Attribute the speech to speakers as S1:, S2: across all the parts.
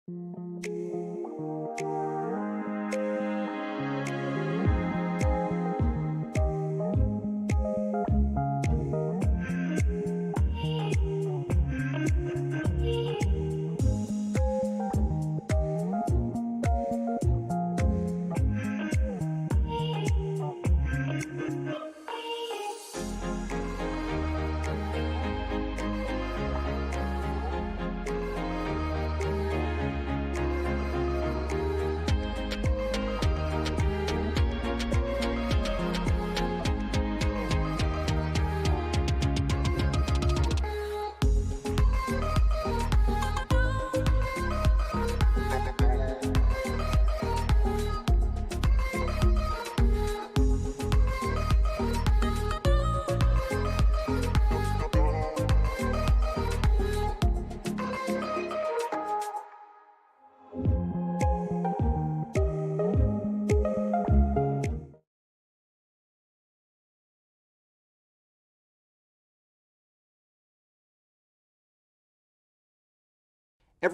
S1: Every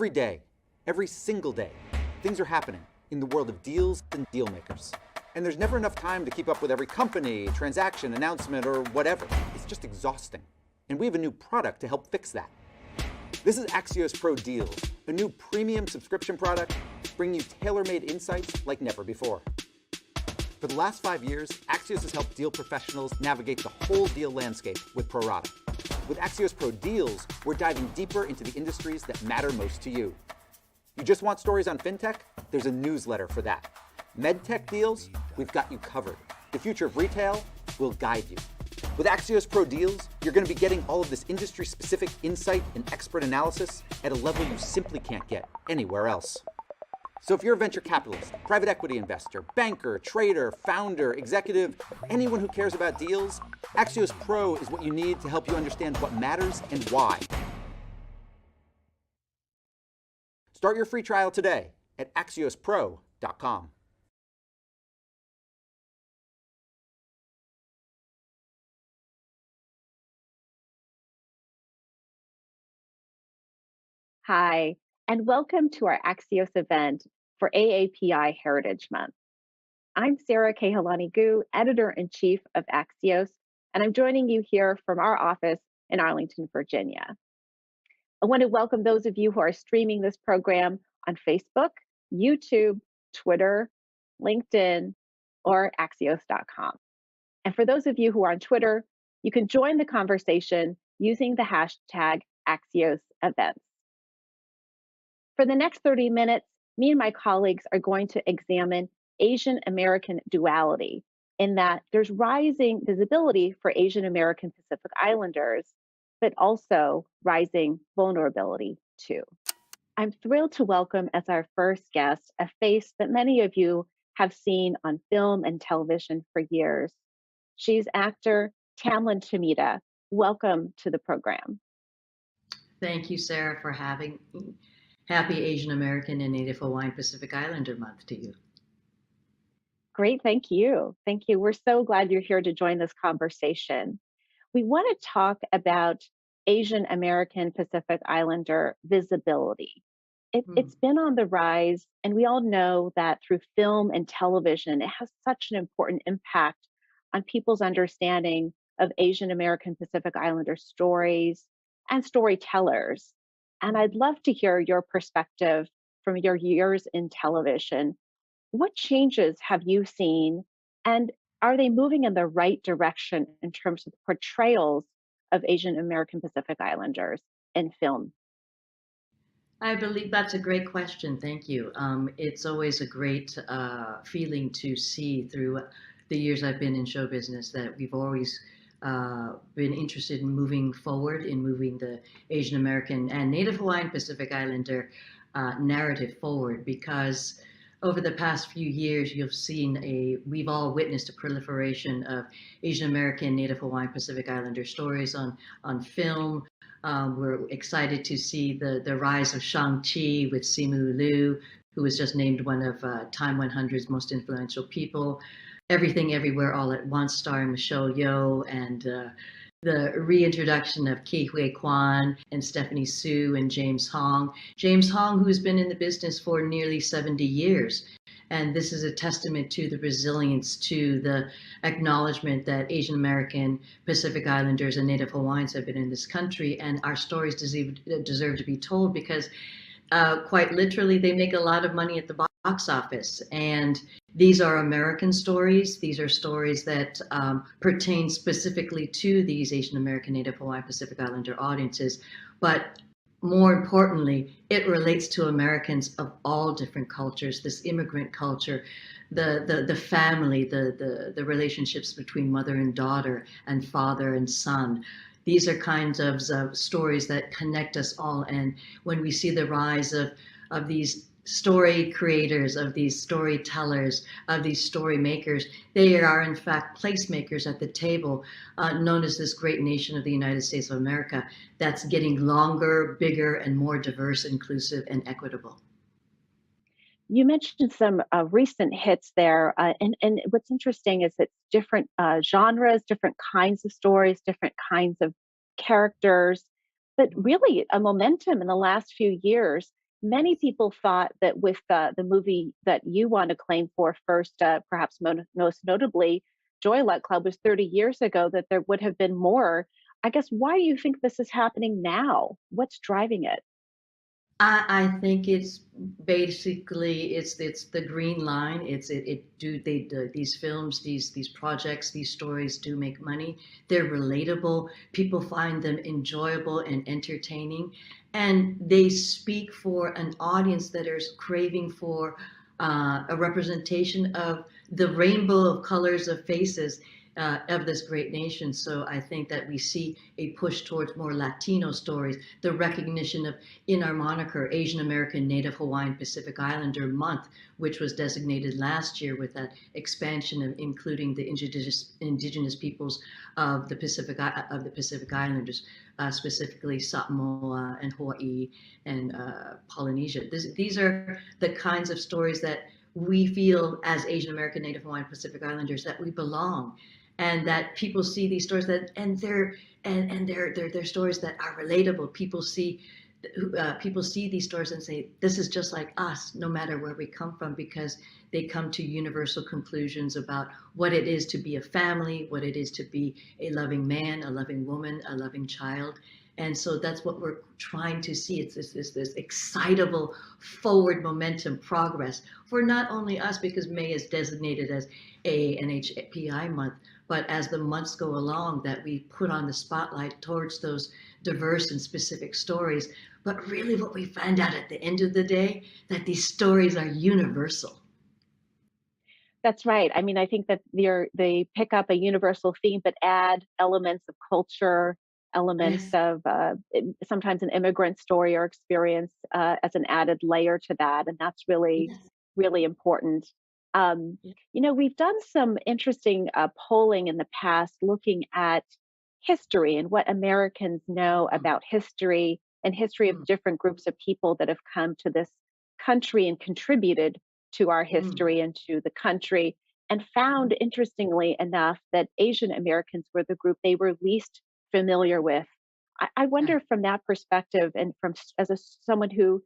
S1: day, every single day, things are happening in the world of deals and deal makers. And there's never enough time to keep up with every company, transaction, announcement, or whatever. It's just exhausting. And we have a new product to help fix that. This is Axios Pro Deals, a new premium subscription product bringing you tailor-made insights like never before. For the last 5 years, Axios has helped deal professionals navigate the whole deal landscape with Pro Rata. With Axios Pro Deals, we're diving deeper into the industries that matter most to you. You just want stories on fintech? There's a newsletter for that. MedTech deals? We've got you covered. The future of retail? We'll guide you. With Axios Pro Deals, you're going to be getting all of this industry-specific insight and expert analysis at a level you simply can't get anywhere else. So if you're a venture capitalist, private equity investor, banker, trader, founder, executive, anyone who cares about deals, Axios Pro is what you need to help you understand what matters and why. Start your free trial today at AxiosPro.com.
S2: Hi, and welcome to our Axios event for AAPI Heritage Month. I'm Sarah Kehalani-Gu, Editor-in-Chief of Axios, and I'm joining you here from our office in Arlington, Virginia. I want to welcome those of you who are streaming this program on Facebook, YouTube, Twitter, LinkedIn, or Axios.com. And for those of you who are on Twitter, you can join the conversation using the hashtag AxiosEvents. For the next 30 minutes, me and my colleagues are going to examine Asian American duality, in that there's rising visibility for Asian American Pacific Islanders, but also rising vulnerability too. I'm thrilled to welcome as our first guest a face that many of you have seen on film and television for years. She's actor Tamlyn Tomita. Welcome to the program.
S3: Thank you, Sarah, for having me. Happy Asian American and Native Hawaiian Pacific Islander Month to you.
S2: Great, thank you. Thank you. We're so glad you're here to join this conversation. We want to talk about Asian American Pacific Islander visibility. It's been on the rise, and we all know that through film and television, it has such an important impact on people's understanding of Asian American Pacific Islander stories and storytellers. And I'd love to hear your perspective from your years in television. What changes have you seen, and are they moving in the right direction in terms of portrayals of Asian American Pacific Islanders in film?
S3: I believe that's a great question. Thank you. It's always a great feeling to see through the years I've been in show business that we've always been interested in moving forward, in moving the Asian American and Native Hawaiian Pacific Islander narrative forward, because over the past few years, we've all witnessed a proliferation of Asian American, Native Hawaiian Pacific Islander stories on film. We're excited to see the rise of Shang-Chi with Simu Liu, who was just named one of Time 100's most influential people. Everything Everywhere All at Once, starring Michelle Yeoh and the reintroduction of Ke Huy Quan and Stephanie Sue and James Hong. James Hong, who's been in the business for nearly 70 years. And this is a testament to the resilience, to the acknowledgement that Asian American, Pacific Islanders, and Native Hawaiians have been in this country. And our stories deserve to be told because quite literally, they make a lot of money at the box office. And these are American stories. These are stories that pertain specifically to these Asian American, Native Hawaiian, Pacific Islander audiences. But more importantly, it relates to Americans of all different cultures, this immigrant culture, the family, the relationships between mother and daughter and father and son. These are kinds of stories that connect us all. And when we see the rise of these story creators, of these storytellers, of these story makers, they are in fact placemakers at the table, known as this great nation of the United States of America that's getting longer, bigger, and more diverse, inclusive, and equitable.
S2: You mentioned some recent hits there, and what's interesting is it's different genres, different kinds of stories, different kinds of characters, but really a momentum in the last few years. Many people thought that with the movie that you won acclaim for first, perhaps most notably, Joy Luck Club was 30 years ago, that there would have been more. I guess, why do you think this is happening now? What's driving it?
S3: I think it's basically it's the green line. These films, these projects, these stories do make money. They're relatable. People find them enjoyable and entertaining, and they speak for an audience that is craving for a representation of the rainbow of colors of faces of this great nation. So I think that we see a push towards more Latino stories, the recognition of, in our moniker, Asian American, Native Hawaiian, Pacific Islander Month, which was designated last year with that expansion of including the indigenous peoples of the Pacific Islanders, specifically Samoa and Hawaii and Polynesia. These are the kinds of stories that we feel as Asian American, Native Hawaiian, Pacific Islanders that we belong, and that people see these stories they're stories that are relatable. People see these stories and say, this is just like us, no matter where we come from, because they come to universal conclusions about what it is to be a family, what it is to be a loving man, a loving woman, a loving child. And so that's what we're trying to see. It's this excitable forward momentum progress for not only us, because May is designated as AAPI month, but as the months go along, that we put on the spotlight towards those diverse and specific stories. But really what we find out at the end of the day, that these stories are universal.
S2: That's right. I mean, I think that they pick up a universal theme, but add elements of culture, elements
S3: Yes.
S2: of sometimes an immigrant story or experience as an added layer to that. And that's really,
S3: Yes.
S2: really important. We've done some interesting polling in the past looking at history and what Americans know about history and history of
S3: Mm,
S2: different groups of people that have come to this country and contributed to our
S3: mm,
S2: history and to the country, and found,
S3: mm,
S2: interestingly enough, that Asian Americans were the group they were least familiar with. I
S3: yeah.
S2: wonder from that perspective, and from someone who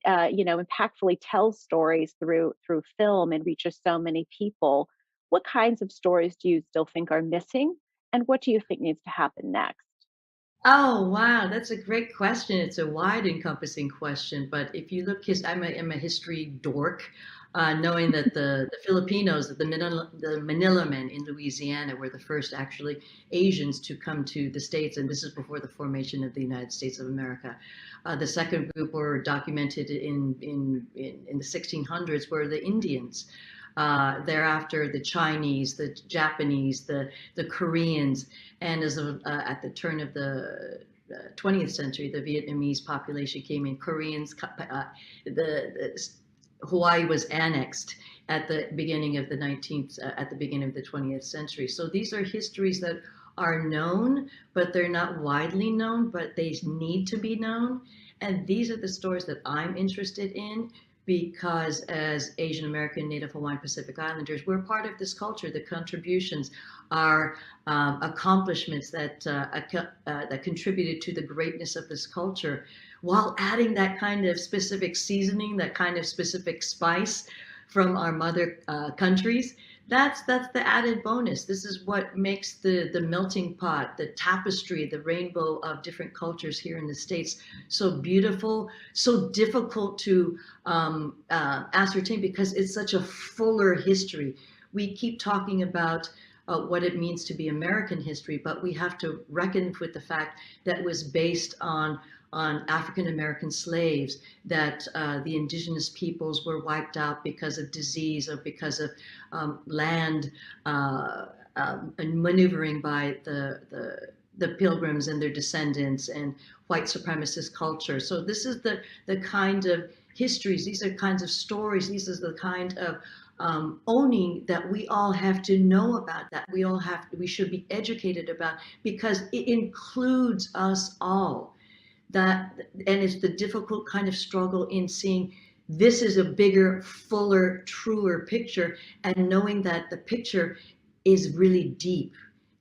S2: impactfully tells stories through film and reaches so many people, what kinds of stories do you still think are missing, and what do you think needs to happen next?
S3: Oh, wow, that's a great question. It's a wide encompassing question, but if you look, I'm a history dork, knowing that the Filipinos, the Manila men in Louisiana were the first actually Asians to come to the States, and this is before the formation of the United States of America. The second group were documented in the 1600s were the Indians. Thereafter, the Chinese, the Japanese, the Koreans, and at the turn of the 20th century, the Vietnamese population came in. Koreans, the Hawaii was annexed at the beginning of the 19th, at the beginning of the 20th century. So these are histories that are known, but they're not widely known, but they need to be known. And these are the stories that I'm interested in, because as Asian American, Native Hawaiian, Pacific Islanders, we're part of this culture. The contributions are accomplishments that contributed to the greatness of this culture, while adding that kind of specific seasoning, that kind of specific spice from our mother countries. That's the added bonus. This is what makes the melting pot, the tapestry, the rainbow of different cultures here in the States so beautiful, so difficult to ascertain because it's such a fuller history. We keep talking about what it means to be American history, but we have to reckon with the fact that it was based on African American slaves, that the indigenous peoples were wiped out because of disease or because of land and maneuvering by the pilgrims and their descendants and white supremacist culture. So this is the kind of histories, these are kinds of stories, these are the kind of owning that we all have to know about, that we should be educated about, because it includes us all. And it's the difficult kind of struggle in seeing this is a bigger, fuller, truer picture, and knowing that the picture is really deep.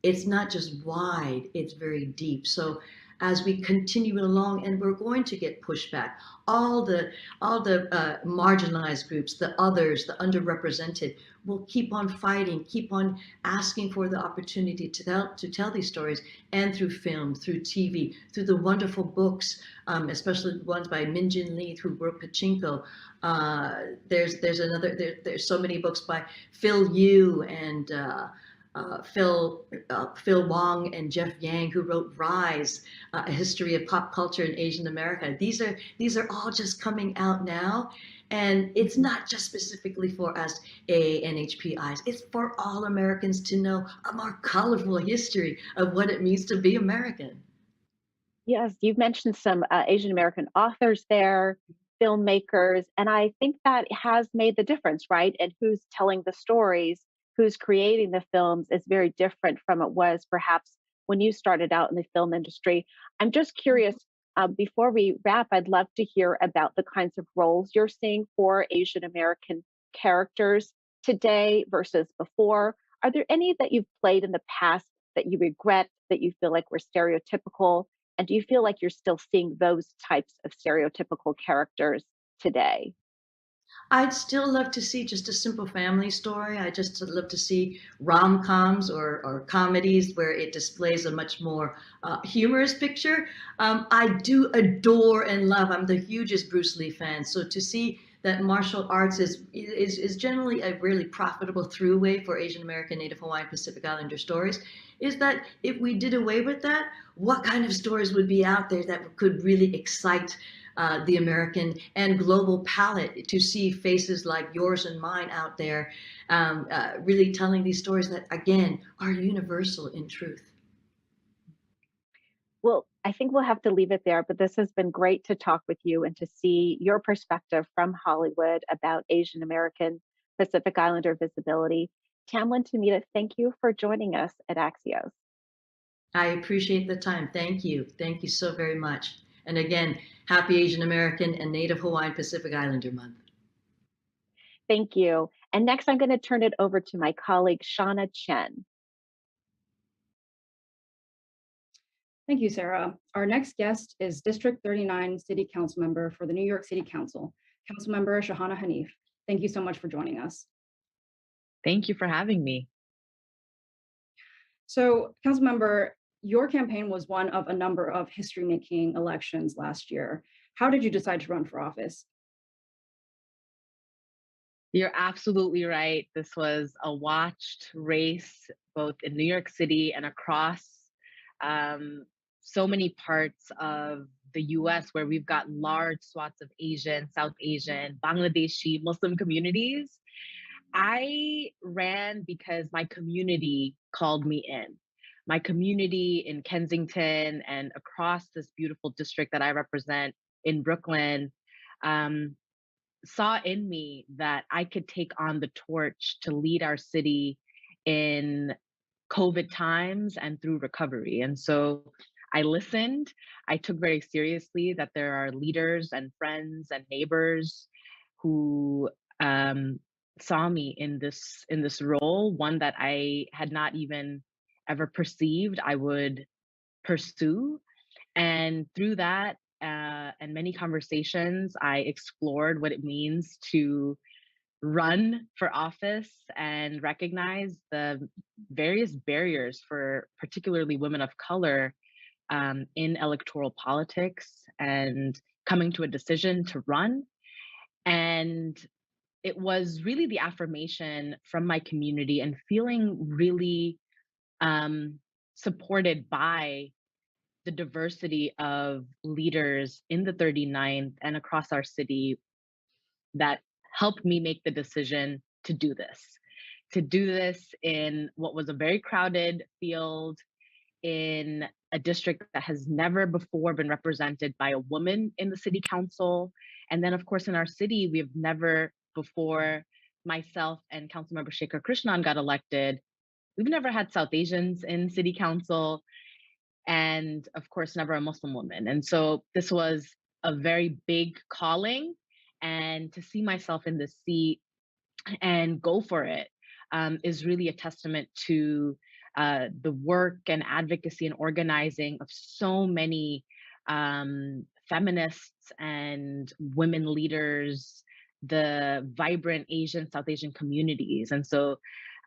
S3: It's not just wide, it's very deep. So as we continue along, and we're going to get pushback, all the marginalized groups, the others, the underrepresented, will keep on fighting, keep on asking for the opportunity to tell these stories, and through film, through TV, through the wonderful books, especially ones by Min Jin Lee, who wrote Pachinko. There's so many books by Phil Yu and Phil Wong and Jeff Yang, who wrote Rise, A History of Pop Culture in Asian America. These are all just coming out now. And it's not just specifically for us AANHPIs, it's for all Americans to know a more colorful history of what it means to be American.
S2: Yes, you've mentioned some Asian American authors there, filmmakers, and I think that has made the difference, right? And who's telling the stories, who's creating the films is very different from it was perhaps when you started out in the film industry. I'm just curious, before we wrap, I'd love to hear about the kinds of roles you're seeing for Asian American characters today versus before. Are there any that you've played in the past that you regret, that you feel like were stereotypical? And do you feel like you're still seeing those types of stereotypical characters today?
S3: I'd still love to see just a simple family story. I just love to see rom-coms or comedies where it displays a much more humorous picture. I do adore and love, I'm the hugest Bruce Lee fan. So to see that martial arts is generally a really profitable throughway for Asian American, Native Hawaiian, Pacific Islander stories, is that if we did away with that, what kind of stories would be out there that could really excite the American and global palette, to see faces like yours and mine out there really telling these stories that, again, are universal in truth.
S2: Well, I think we'll have to leave it there, but this has been great to talk with you and to see your perspective from Hollywood about Asian American Pacific Islander visibility. Tamlyn Tomita, thank you for joining us at Axios.
S3: I appreciate the time. Thank you. Thank you so very much. And again, happy Asian American and Native Hawaiian Pacific Islander Month.
S2: Thank you. And next, I'm going to turn it over to my colleague, Shauna Chen.
S4: Thank you, Sarah. Our next guest is District 39 City Council Member for the New York City Council, Councilmember Shahana Hanif. Thank you so much for joining us.
S5: Thank you for having me.
S4: So, Councilmember, your campaign was one of a number of history-making elections last year. How did you decide to run for office?
S5: You're absolutely right. This was a watched race, both in New York City and across so many parts of the US, where we've got large swaths of Asian, South Asian, Bangladeshi, Muslim communities. I ran because my community called me in. My community in Kensington and across this beautiful district that I represent in Brooklyn saw in me that I could take on the torch to lead our city in COVID times and through recovery. And so I listened. I took very seriously that there are leaders and friends and neighbors who saw me in this role, one that I had not even ever perceived I would pursue. And through that and many conversations, I explored what it means to run for office and recognize the various barriers for particularly women of color in electoral politics and coming to a decision to run. And it was really the affirmation from my community and feeling really supported by the diversity of leaders in the 39th and across our city that helped me make the decision to do this in what was a very crowded field, in a district that has never before been represented by a woman in the city council. And then, of course, in our city, we've never before myself and Councilmember Shekhar Krishnan got elected. We've never had South Asians in city council, and of course, never a Muslim woman. And so this was a very big calling, and to see myself in this seat and go for it is really a testament to the work and advocacy and organizing of so many feminists and women leaders, the vibrant Asian, South Asian communities. And so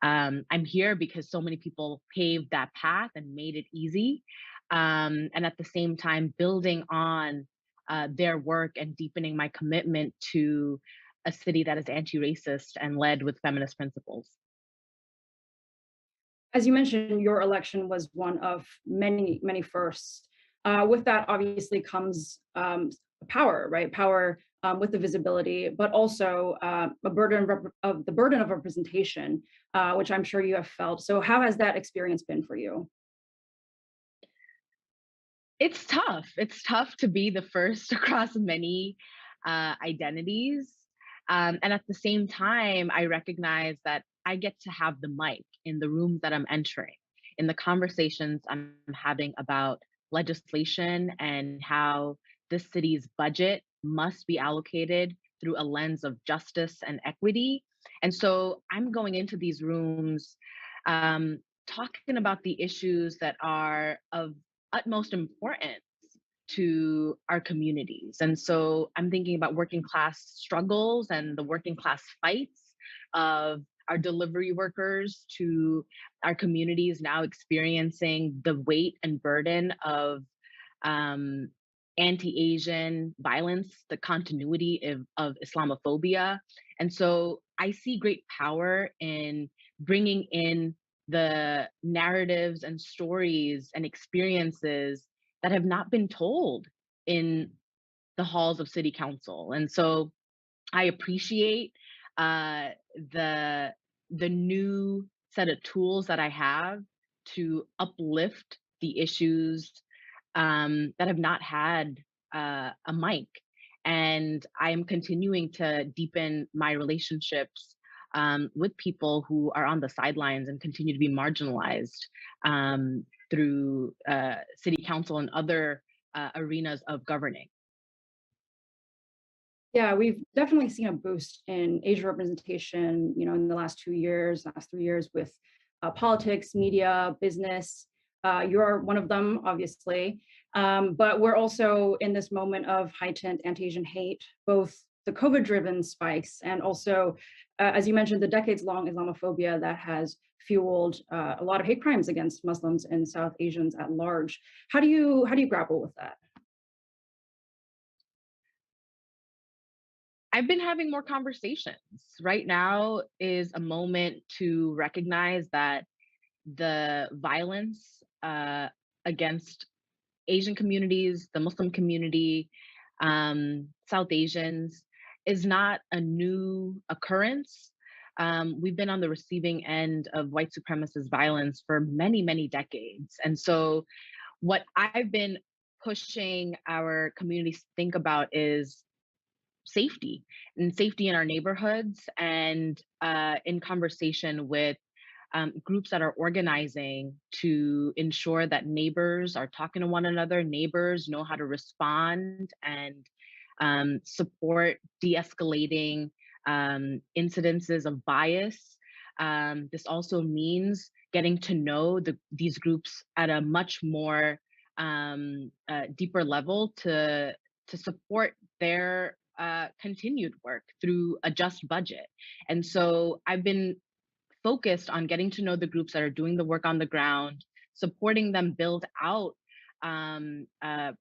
S5: I'm here because so many people paved that path and made it easy. And at the same time, building on their work and deepening my commitment to a city that is anti-racist and led with feminist principles.
S4: As you mentioned, your election was one of many, many firsts. With that, obviously comes power, right? Power with the visibility, but also a burden of the burden of representation, which I'm sure you have felt. So, how has that experience been for you?
S5: It's tough. It's tough to be the first across many identities. And at the same time, I recognize that I get to have the mic in the rooms that I'm entering, in the conversations I'm having about legislation and how this city's budget must be allocated through a lens of justice and equity. And so I'm going into these rooms talking about the issues that are of utmost importance to our communities. And so I'm thinking about working class struggles and the working class fights of our delivery workers, to our communities now experiencing the weight and burden of anti-Asian violence, the continuity of Islamophobia. And so I see great power in bringing in the narratives and stories and experiences that have not been told in the halls of city council. And so I appreciate uh, the the new set of tools that I have to uplift the issues that have not had a mic. And I am continuing to deepen my relationships with people who are on the sidelines and continue to be marginalized through city council and other arenas of governing.
S4: Yeah, we've definitely seen a boost in Asian representation, in the last 2 years, last 3 years with politics, media, business. You're one of them, obviously. But we're also in this moment of heightened anti-Asian hate, both the COVID-driven spikes and also, as you mentioned, the decades-long Islamophobia that has fueled a lot of hate crimes against Muslims and South Asians at large. How do you grapple with that?
S5: I've been having more conversations. Right now is a moment to recognize that the violence against Asian communities, the Muslim community, South Asians, is not a new occurrence. We've been on the receiving end of white supremacist violence for many, many decades. And so, what I've been pushing our communities to think about is safety, and safety in our neighborhoods, and in conversation with groups that are organizing to ensure that neighbors are talking to one another, neighbors know how to respond and support de-escalating incidences of bias. This also means getting to know these groups at a much more deeper level to support their continued work through a just budget. And so I've been focused on getting to know the groups that are doing the work on the ground, supporting them build out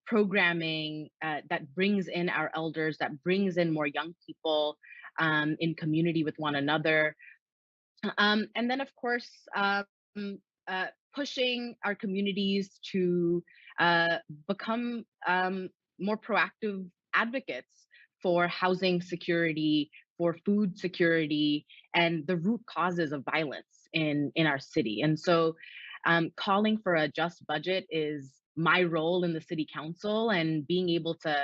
S5: programming that brings in our elders, that brings in more young people in community with one another. And then, of course, pushing our communities to become more proactive advocates for housing security, for food security, and the root causes of violence in our city. And so calling for a just budget is my role in the city council, and being able to,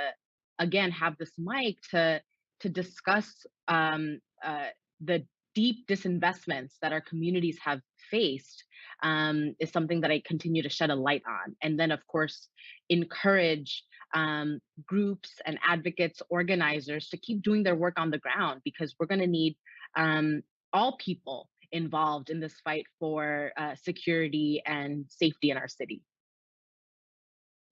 S5: again, have this mic to discuss the deep disinvestments that our communities have faced is something that I continue to shed a light on. And then, of course, encourage groups and advocates, organizers to keep doing their work on the ground, because we're going to need all people involved in this fight for security and safety in our city.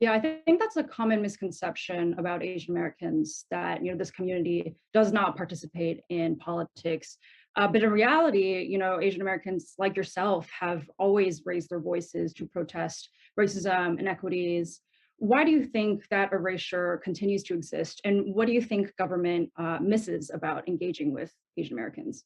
S4: Yeah, I think that's a common misconception about Asian Americans, that this community does not participate in politics. But in reality, Asian Americans like yourself have always raised their voices to protest racism, inequities. Why do you think that erasure continues to exist? And what do you think government misses about engaging with Asian Americans?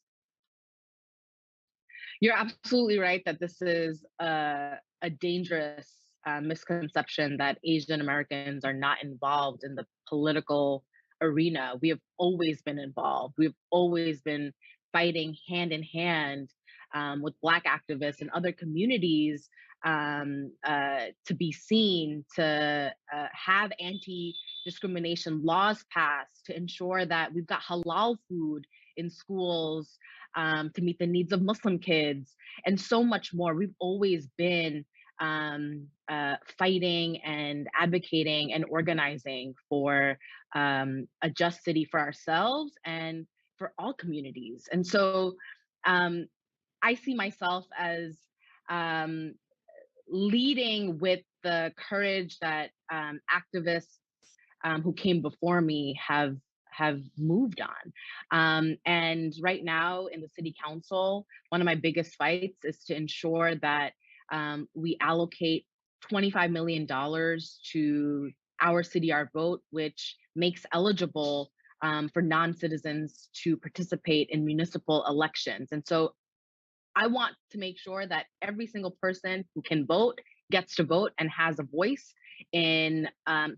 S5: You're absolutely right that this is a dangerous misconception that Asian Americans are not involved in the political arena. We have always been involved. We've always been fighting hand in hand with Black activists and other communities to be seen, to have anti-discrimination laws passed, to ensure that we've got halal food in schools, to meet the needs of Muslim kids, and so much more. We've always been fighting and advocating and organizing for a just city for ourselves and for all communities. And so I see myself as leading with the courage that activists who came before me have moved on. And right now in the city council, one of my biggest fights is to ensure that we allocate $25 million to Our City, Our Vote, which makes eligible for non-citizens to participate in municipal elections. And so I want to make sure that every single person who can vote gets to vote and has a voice in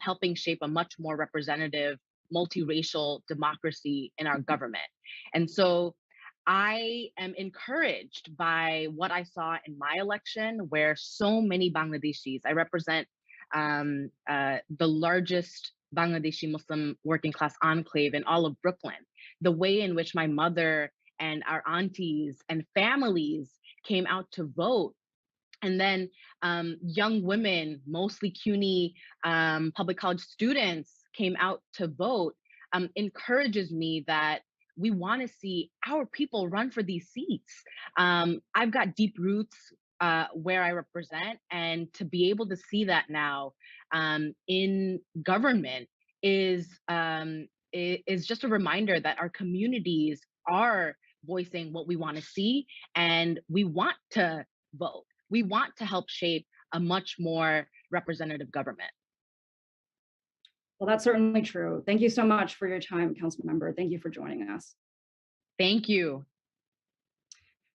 S5: helping shape a much more representative, multiracial democracy in our government. And so I am encouraged by what I saw in my election, where so many Bangladeshis, I represent the largest Bangladeshi Muslim working class enclave in all of Brooklyn, the way in which my mother and our aunties and families came out to vote. And then young women, mostly CUNY public college students, came out to vote, encourages me that we want to see our people run for these seats. I've got deep roots where I represent, and to be able to see that now in government is just a reminder that our communities are voicing what we want to see, and we want to vote. We want to help shape a much more representative government.
S4: Well, that's certainly true. Thank you so much for your time, Council Member. Thank you for joining us.
S5: Thank you.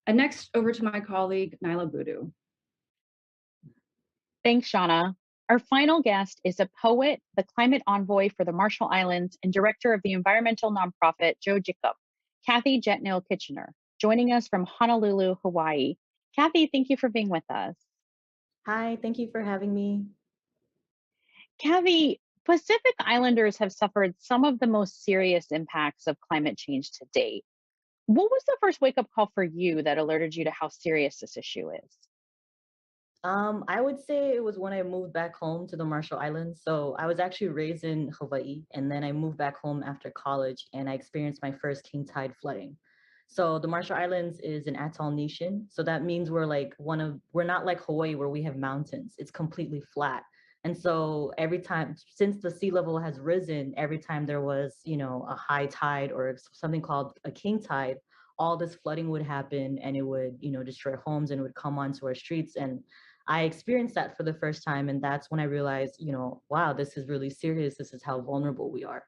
S4: And next, over to my colleague, Naila Boodoo.
S2: Thanks, Shahana. Our final guest is a poet, the climate envoy for the Marshall Islands, and director of the environmental nonprofit Joe Jacob, Kathy Jetn il-Kijiner, joining us from Honolulu, Hawaii. Kathy, thank you for being with us.
S6: Hi, thank you for having me.
S2: Kathy, Pacific Islanders have suffered some of the most serious impacts of climate change to date. What was the first wake-up call for you that alerted you to how serious this issue is?
S6: I would say it was when I moved back home to the Marshall Islands. So I was actually raised in Hawaii, and then I moved back home after college, and I experienced my first king tide flooding. So the Marshall Islands is an atoll nation. So that means we're not like Hawaii where we have mountains. It's completely flat. And so every time since the sea level has risen, every time there was, a high tide or something called a king tide, all this flooding would happen and it would, destroy homes and it would come onto our streets. And I experienced that for the first time. And that's when I realized, wow, this is really serious. This is how vulnerable we are.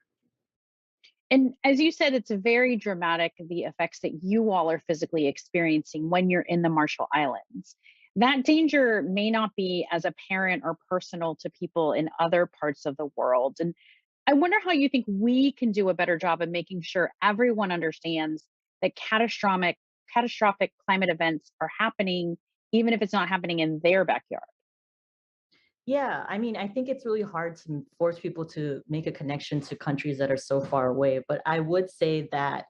S2: And as you said, it's very dramatic, the effects that you all are physically experiencing when you're in the Marshall Islands. That danger may not be as apparent or personal to people in other parts of the world. And I wonder how you think we can do a better job of making sure everyone understands that catastrophic climate events are happening, even if it's not happening in their backyard.
S6: Yeah, I mean, I think it's really hard to force people to make a connection to countries that are so far away. But I would say that,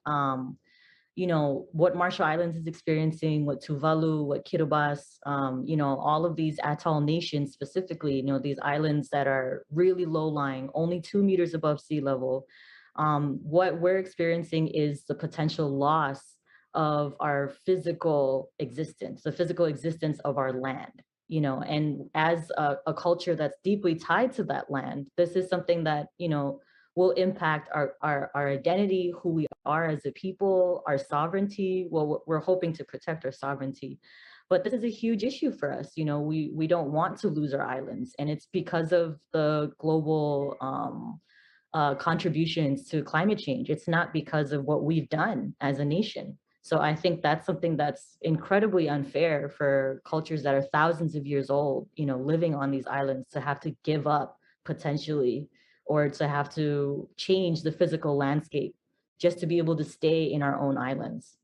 S6: what Marshall Islands is experiencing, what Tuvalu, what Kiribati, all of these atoll nations specifically, these islands that are really low lying, only 2 meters above sea level. What we're experiencing is the potential loss of our physical existence, the physical existence of our land. And as a culture that's deeply tied to that land, this is something that, will impact our identity, who we are as a people, our sovereignty. Well, we're hoping to protect our sovereignty. But this is a huge issue for us. We don't want to lose our islands. And it's because of the global contributions to climate change. It's not because of what we've done as a nation. So I think that's something that's incredibly unfair for cultures that are thousands of years old, living on these islands to have to give up potentially or to have to change the physical landscape just to be able to stay in our own islands.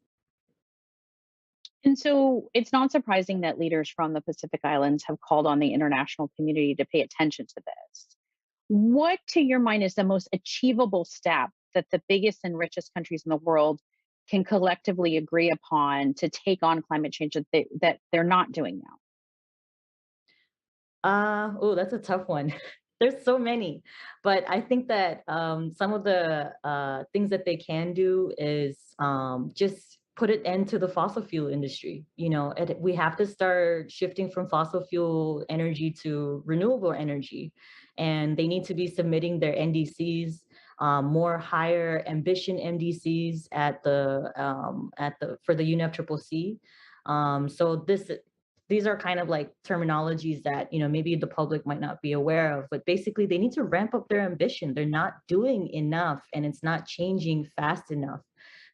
S2: And so it's not surprising that leaders from the Pacific Islands have called on the international community to pay attention to this. What, to your mind, is the most achievable step that the biggest and richest countries in the world can collectively agree upon to take on climate change that they're not doing now?
S6: Oh, that's a tough one. There's so many, but I think that some of the things that they can do is just put an end to the fossil fuel industry. We have to start shifting from fossil fuel energy to renewable energy, and they need to be submitting their NDCs, more higher ambition NDCs for the UNFCCC. So these are kind of like terminologies that maybe the public might not be aware of, but basically they need to ramp up their ambition. They're not doing enough and it's not changing fast enough.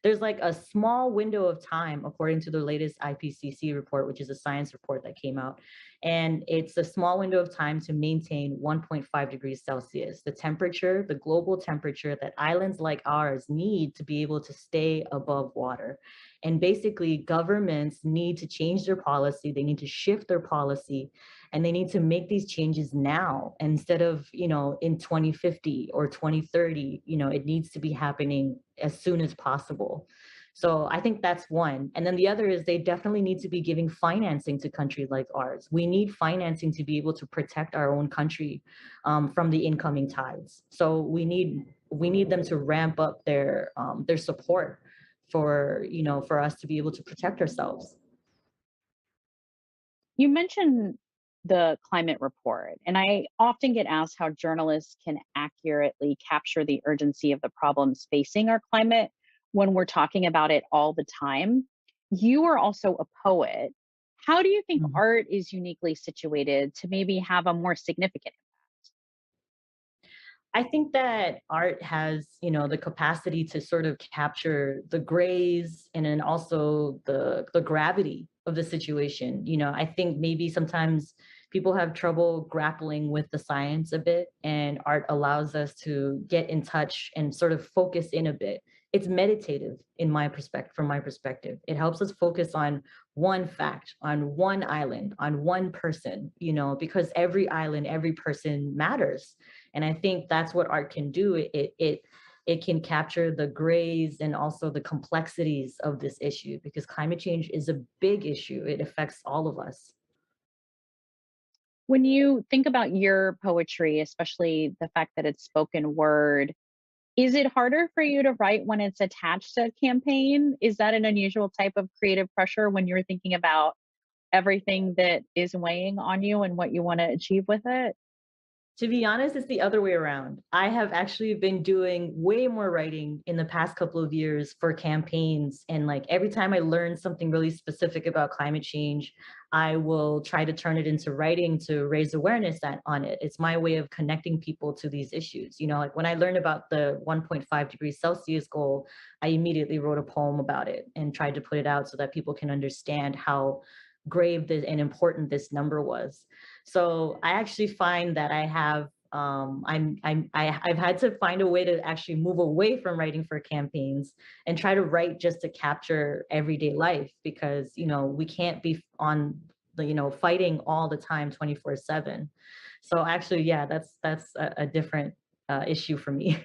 S6: There's like a small window of time according to the latest IPCC report, which is a science report that came out, and it's a small window of time to maintain 1.5 degrees Celsius, the global temperature that islands like ours need to be able to stay above water. And basically, governments need to change their policy. They need to shift their policy, and they need to make these changes now instead of, in 2050 or 2030. It needs to be happening as soon as possible. So I think that's one. And then the other is they definitely need to be giving financing to countries like ours. We need financing to be able to protect our own country from the incoming tides. So we need them to ramp up their support for us to be able to protect ourselves.
S2: You mentioned the climate report, and I often get asked how journalists can accurately capture the urgency of the problems facing our climate when we're talking about it all the time. You are also a poet. How do you think
S6: Mhm.
S2: art is uniquely situated to maybe have a more significant
S6: I think that art has, the capacity to sort of capture the grays and then also the gravity of the situation. I think maybe sometimes people have trouble grappling with the science a bit, and art allows us to get in touch and sort of focus in a bit. It's meditative from my perspective. It helps us focus on one fact, on one island, on one person, because every island, every person matters. And I think that's what art can do. It can capture the grays and also the complexities of this issue, because climate change is a big issue. It affects all of us.
S2: When you think about your poetry, especially the fact that it's spoken word, is it harder for you to write when it's attached to a campaign? Is that an unusual type of creative pressure when you're thinking about everything that is weighing on you and what you want to achieve with it?
S6: To be honest, it's the other way around. I have actually been doing way more writing in the past couple of years for campaigns. And like every time I learn something really specific about climate change, I will try to turn it into writing to raise awareness on it. It's my way of connecting people to these issues. You know, like when I learned about the 1.5 degrees Celsius goal, I immediately wrote a poem about it and tried to put it out so that people can understand how grave and important this number was. So I actually find that I have I've had to find a way to actually move away from writing for campaigns and try to write just to capture everyday life, because we can't be on the fighting all the time 24/7. So actually, yeah, that's a different issue for me.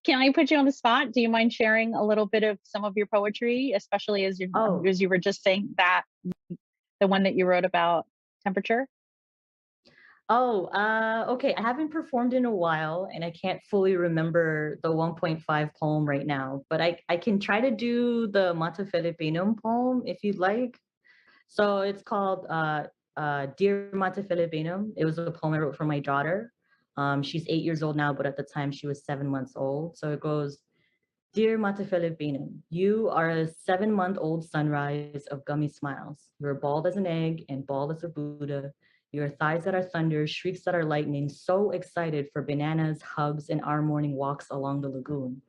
S2: Can I put you on the spot? Do you mind sharing a little bit of some of your poetry, especially
S6: Oh,
S2: as you were just saying that the one that you wrote about temperature?
S6: okay. I haven't performed in a while and I can't fully remember the 1.5 poem right now, but I can try to do the Mata Filipinum poem if you'd like. So it's called Dear Mata Filipinum. It was a poem I wrote for my daughter. She's 8 years old now, but at the time she was 7 months old. So it goes, Dear Mata Filipinum, you are a 7-month-old sunrise of gummy smiles. You're bald as an egg and bald as a Buddha. Your thighs that are thunder, shrieks that are lightning, so excited for bananas, hugs, and our morning walks along the lagoon.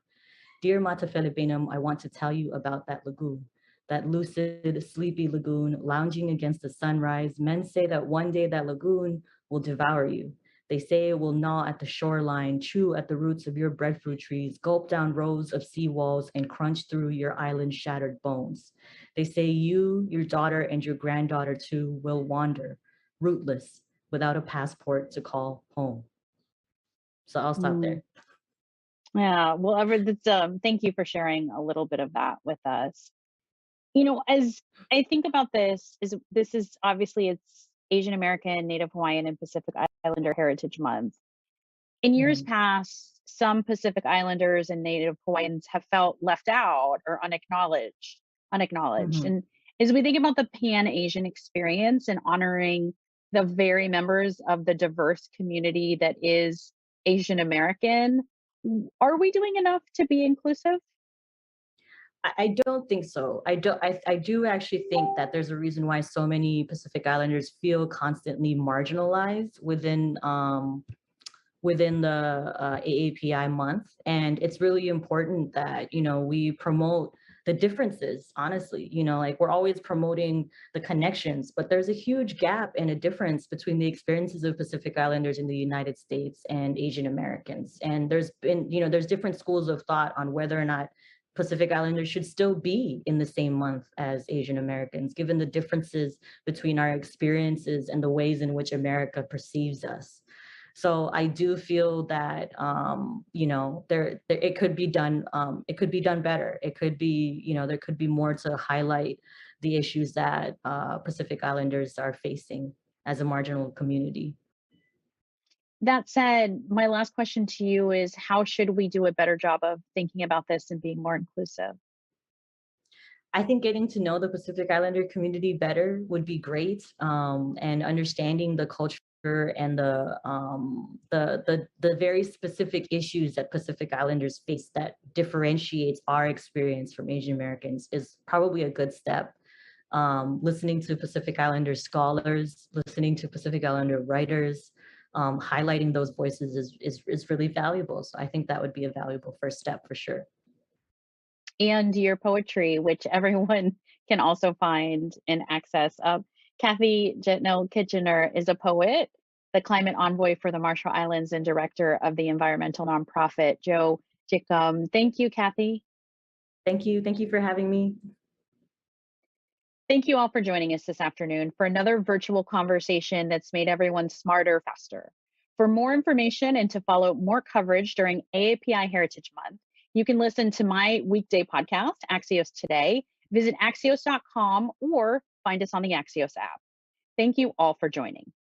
S6: Dear Mata Filipinum, I want to tell you about that lagoon. That lucid, sleepy lagoon, lounging against the sunrise. Men say that one day that lagoon will devour you. They say it will gnaw at the shoreline, chew at the roots of your breadfruit trees, gulp down rows of seawalls, and crunch through your island's shattered bones. They say you, your daughter, and your granddaughter too will wander, rootless, without a passport to call home. So I'll stop
S2: Mm,
S6: there.
S2: yeah. Well, thank you for sharing a little bit of that with us. As I think about this is obviously it's Asian American, Native Hawaiian, and Pacific Islander Heritage Month. In years
S6: Mhm,
S2: past, some Pacific Islanders and Native Hawaiians have felt left out or unacknowledged.
S6: mhm.
S2: And as we think about the Pan Asian experience and honoring the very members of the diverse community that is Asian American, are we doing enough to be inclusive?
S6: I don't think so. I do actually think that there's a reason why so many Pacific Islanders feel constantly marginalized within the AAPI month. And it's really important that, we promote the differences, honestly. Like we're always promoting the connections, but there's a huge gap and a difference between the experiences of Pacific Islanders in the United States and Asian Americans. And there's different schools of thought on whether or not Pacific Islanders should still be in the same month as Asian Americans, given the differences between our experiences and the ways in which America perceives us. So I do feel that there it could be done. It could be done better. It could be, there could be more to highlight the issues that Pacific Islanders are facing as a marginal community.
S2: That said, my last question to you is how should we do a better job of thinking about this and being more inclusive?
S6: I think getting to know the Pacific Islander community better would be great, and understanding the culture and the very specific issues that Pacific Islanders face that differentiates our experience from Asian Americans is probably a good step. Listening to Pacific Islander scholars, listening to Pacific Islander writers, highlighting those voices is really valuable. So I think that would be a valuable first step for sure.
S2: And your poetry, which everyone can also find and access. Kathy Jetn il-Kijiner is a poet, the climate envoy for the Marshall Islands, and director of the environmental nonprofit Joe Jickum. Thank you, Kathy.
S6: Thank you. Thank you for having me.
S2: Thank you all for joining us this afternoon for another virtual conversation that's made everyone smarter faster. For more information and to follow more coverage during AAPI Heritage Month, you can listen to my weekday podcast, Axios Today. Visit axios.com or find us on the Axios app. Thank you all for joining.